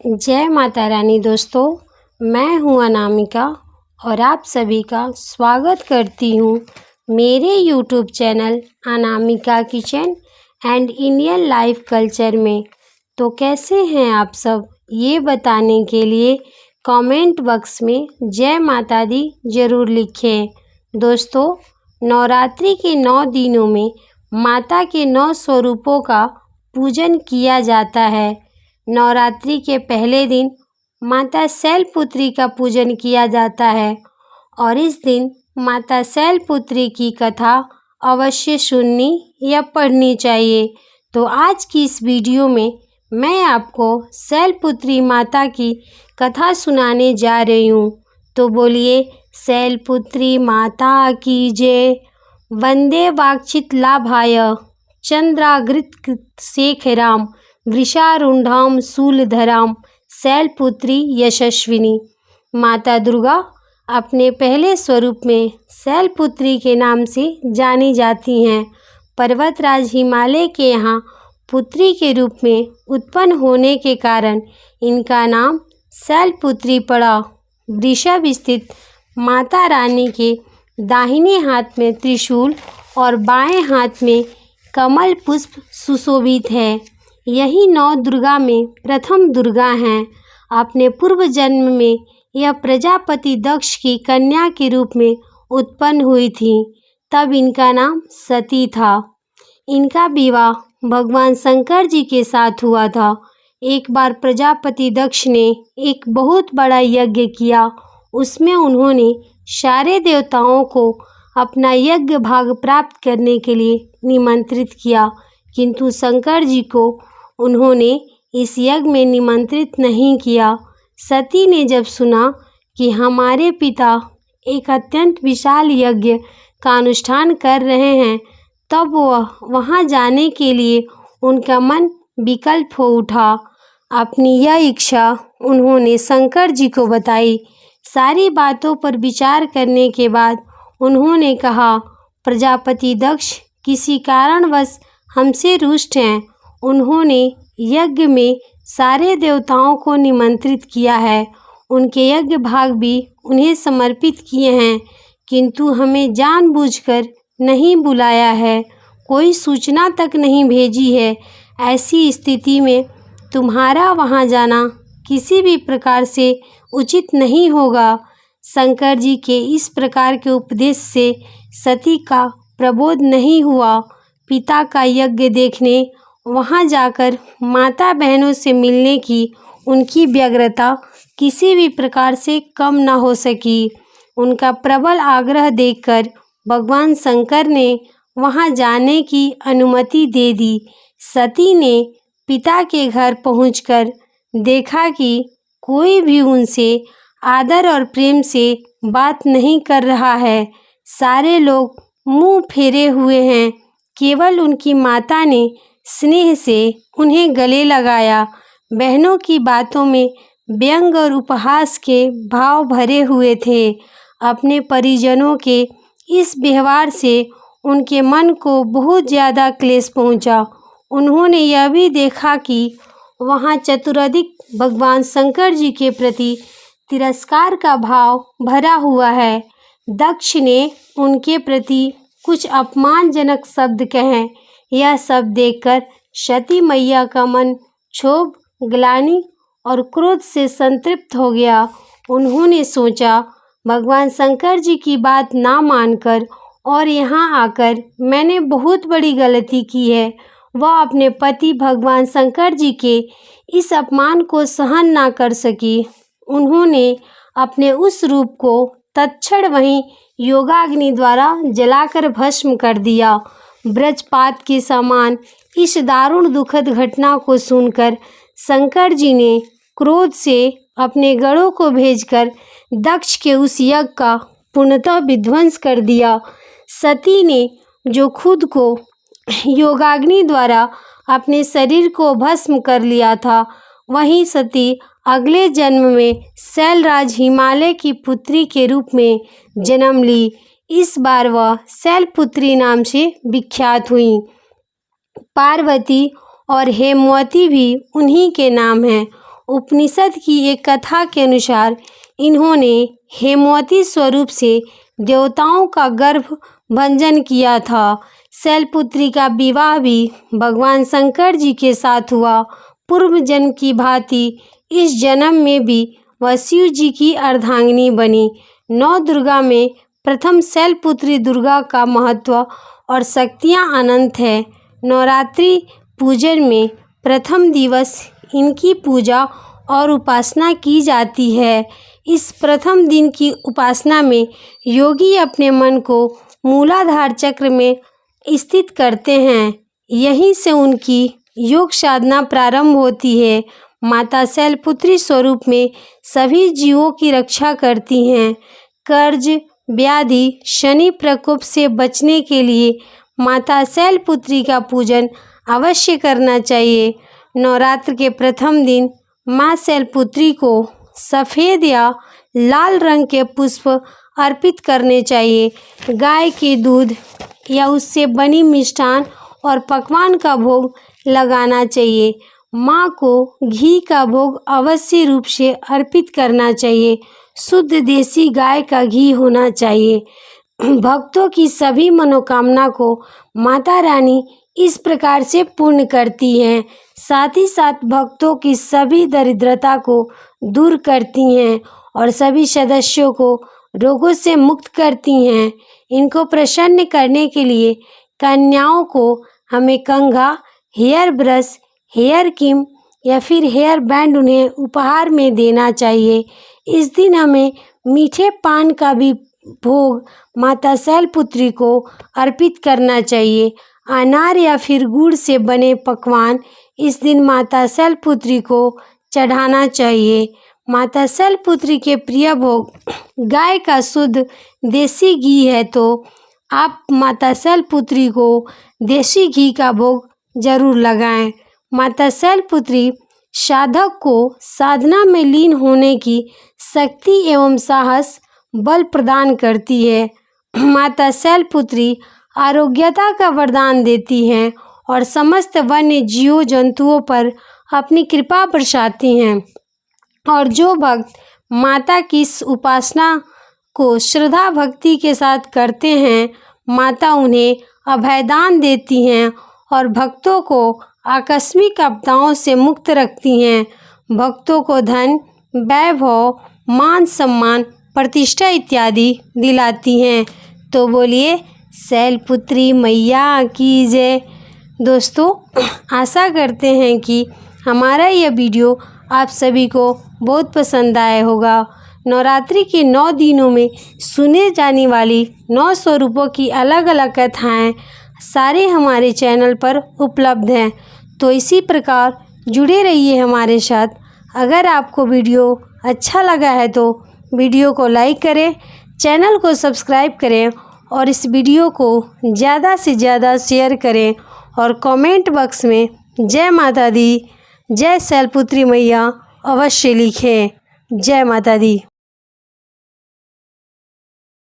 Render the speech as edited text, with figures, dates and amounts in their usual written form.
जय माता रानी दोस्तों, मैं हूँ अनामिका और आप सभी का स्वागत करती हूँ मेरे YouTube channel Anamika kitchen and Indian life culture में। तो कैसे हैं आप सब, ये बताने के लिए कमेंट बॉक्स में जय माता दी ज़रूर लिखें। दोस्तों, नवरात्रि के 9 दिनों में माता के 9 स्वरूपों का पूजन किया जाता है। नवरात्रि के पहले दिन माता शैलपुत्री का पूजन किया जाता है और इस दिन माता शैलपुत्री की कथा अवश्य सुननी या पढ़नी चाहिए। तो आज की इस वीडियो में मैं आपको शैलपुत्री माता की कथा सुनाने जा रही हूँ। तो बोलिए शैलपुत्री माता की जय। वंदे वाक्चित लाभाय चंद्राग्रित शेखराम वृषारूढ़ाम शूलधराम शैलपुत्री यशस्विनी। माता दुर्गा अपने पहले स्वरूप में शैलपुत्री के नाम से जानी जाती हैं। पर्वतराज हिमालय के यहाँ पुत्री के रूप में उत्पन्न होने के कारण इनका नाम शैलपुत्री पड़ा। वृषभ स्थित माता रानी के दाहिने हाथ में त्रिशूल और बाएं हाथ में कमल पुष्प सुशोभित है। यही 9 दुर्गा में प्रथम दुर्गा हैं। अपने पूर्व जन्म में यह प्रजापति दक्ष की कन्या के रूप में उत्पन्न हुई थी, तब इनका नाम सती था। इनका विवाह भगवान शंकर जी के साथ हुआ था। एक बार प्रजापति दक्ष ने एक बहुत बड़ा यज्ञ किया। उसमें उन्होंने सारे देवताओं को अपना यज्ञ भाग प्राप्त करने के लिए निमंत्रित किया, किंतु शंकर जी को उन्होंने इस यज्ञ में निमंत्रित नहीं किया। सती ने जब सुना कि हमारे पिता एक अत्यंत विशाल यज्ञ का अनुष्ठान कर रहे हैं, तब वह वहां जाने के लिए उनका मन विकल्प हो उठा। अपनी यह इच्छा उन्होंने शंकर जी को बताई। सारी बातों पर विचार करने के बाद उन्होंने कहा, प्रजापति दक्ष किसी कारणवश हमसे रुष्ट हैं। उन्होंने यज्ञ में सारे देवताओं को निमंत्रित किया है, उनके यज्ञ भाग भी उन्हें समर्पित किए हैं, किंतु हमें जानबूझकर नहीं बुलाया है, कोई सूचना तक नहीं भेजी है। ऐसी स्थिति में तुम्हारा वहां जाना किसी भी प्रकार से उचित नहीं होगा। शंकर जी के इस प्रकार के उपदेश से सती का प्रबोध नहीं हुआ। पिता का यज्ञ देखने वहां जाकर माता बहनों से मिलने की उनकी व्यग्रता किसी भी प्रकार से कम न हो सकी। उनका प्रबल आग्रह देखकर भगवान शंकर ने वहां जाने की अनुमति दे दी। सती ने पिता के घर पहुंचकर देखा कि कोई भी उनसे आदर और प्रेम से बात नहीं कर रहा है। सारे लोग मुंह फेरे हुए हैं। केवल उनकी माता ने स्नेह से उन्हें गले लगाया। बहनों की बातों में व्यंग और उपहास के भाव भरे हुए थे। अपने परिजनों के इस व्यवहार से उनके मन को बहुत ज़्यादा क्लेश पहुंचा। उन्होंने यह भी देखा कि वहां चतुरधिक भगवान शंकर जी के प्रति तिरस्कार का भाव भरा हुआ है। दक्ष ने उनके प्रति कुछ अपमानजनक शब्द कहे। यह सब देखकर सती मैया का मन क्षोभ, ग्लानि और क्रोध से संतृप्त हो गया। उन्होंने सोचा, भगवान शंकर जी की बात ना मानकर और यहाँ आकर मैंने बहुत बड़ी गलती की है। वह अपने पति भगवान शंकर जी के इस अपमान को सहन ना कर सकी। उन्होंने अपने उस रूप को तत्क्षण वहीं योगाग्नि द्वारा जलाकर भस्म कर दिया। वज्रपात के समान इस दारुण दुखद घटना को सुनकर शंकर जी ने क्रोध से अपने गणों को भेजकर दक्ष के उस यज्ञ का पूर्णतः विध्वंस कर दिया। सती ने जो खुद को योगाग्नि द्वारा अपने शरीर को भस्म कर लिया था, वहीं सती अगले जन्म में शैलराज हिमालय की पुत्री के रूप में जन्म ली। इस बार वह शैलपुत्री नाम से विख्यात हुई। पार्वती और हेमवती भी उन्हीं के नाम हैं। उपनिषद की एक कथा के अनुसार इन्होंने हेमवती स्वरूप से देवताओं का गर्भ भंजन किया था। शैलपुत्री का विवाह भी भगवान शंकर जी के साथ हुआ। पूर्व जन्म की भांति इस जन्म में भी वह शिव जी की अर्धांगिनी बनी। 9 दुर्गा में प्रथम शैलपुत्री दुर्गा का महत्व और शक्तियाँ अनंत है। नवरात्रि पूजन में प्रथम दिवस इनकी पूजा और उपासना की जाती है। इस प्रथम दिन की उपासना में योगी अपने मन को मूलाधार चक्र में स्थित करते हैं। यहीं से उनकी योग साधना प्रारंभ होती है। माता शैलपुत्री स्वरूप में सभी जीवों की रक्षा करती हैं। कर्ज, व्याधि, शनि प्रकोप से बचने के लिए माता शैलपुत्री का पूजन अवश्य करना चाहिए। नवरात्र के प्रथम दिन माँ शैलपुत्री को सफ़ेद या लाल रंग के पुष्प अर्पित करने चाहिए। गाय के दूध या उससे बनी मिष्ठान और पकवान का भोग लगाना चाहिए। माँ को घी का भोग अवश्य रूप से अर्पित करना चाहिए। शुद्ध देसी गाय का घी होना चाहिए। भक्तों की सभी मनोकामना को माता रानी इस प्रकार से पूर्ण करती हैं। साथ ही साथ भक्तों की सभी दरिद्रता को दूर करती हैं और सभी सदस्यों को रोगों से मुक्त करती हैं। इनको प्रसन्न करने के लिए कन्याओं को हमें कंघा, हेयर ब्रश, हेयर किम या फिर हेयर बैंड उन्हें उपहार में देना चाहिए। इस दिन हमें मीठे पान का भी भोग माता शैलपुत्री को अर्पित करना चाहिए। अनार या फिर गुड़ से बने पकवान इस दिन माता शैलपुत्री को चढ़ाना चाहिए। माता शैलपुत्री के प्रिय भोग गाय का शुद्ध देसी घी है, तो आप माता शैलपुत्री को देसी घी का भोग जरूर लगाएं। माता शैलपुत्री साधक को साधना में लीन होने की शक्ति एवं साहस बल प्रदान करती है। माता शैलपुत्री आरोग्यता का वरदान देती हैं और समस्त वन्य जीव जंतुओं पर अपनी कृपा बरसाती हैं। और जो भक्त माता की इस उपासना को श्रद्धा भक्ति के साथ करते हैं, माता उन्हें अभयदान देती हैं और भक्तों को आकस्मिक आपदाओं से मुक्त रखती हैं। भक्तों को धन, वैभव, मान सम्मान, प्रतिष्ठा इत्यादि दिलाती हैं। तो बोलिए शैलपुत्री मैया की जय। दोस्तों, आशा करते हैं कि हमारा यह वीडियो आप सभी को बहुत पसंद आया होगा। नवरात्रि के 9 दिनों में सुने जाने वाली 9 स्वरूपों की अलग अलग कथाएं सारे हमारे चैनल पर उपलब्ध हैं। तो इसी प्रकार जुड़े रहिए हमारे साथ। अगर आपको वीडियो अच्छा लगा है तो वीडियो को लाइक करें, चैनल को सब्सक्राइब करें और इस वीडियो को ज़्यादा से ज़्यादा शेयर करें और कमेंट बॉक्स में जय माता दी, जय शैलपुत्री मैया अवश्य लिखें। जय माता दी।